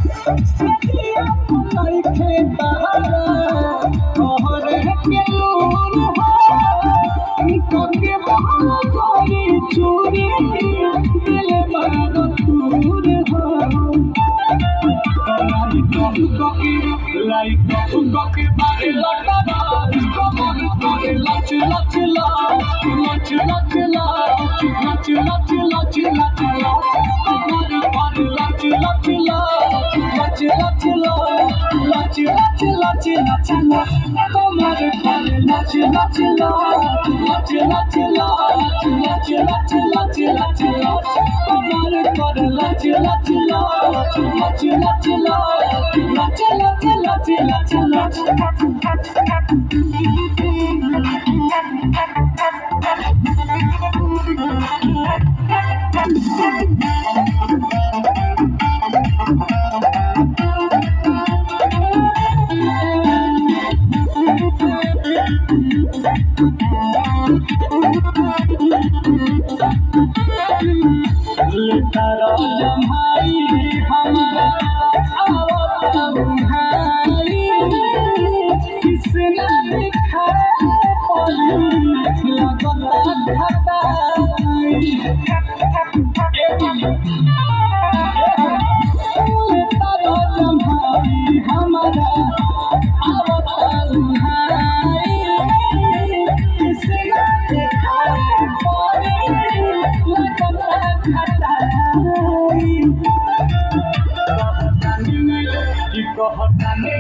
सखिया लइखे तारा तोहरे के लूर हो कके बहन चोरी चोरी दिल मारो तूर हो like Cocky body like a dog, come on, body like you, like you, like you, like you, like you, like you, like you, like you, like you, like you, come on, body like you, like you, like you, like you, like you, like you, like you, like you, like you, come on, body like you, like you, like you, like you, like you, like you, like you, like you, like you, like you, come on, body like you, like you, like you, like you, like you, जमाई हमारा किसने लिखा हमारा कहतानी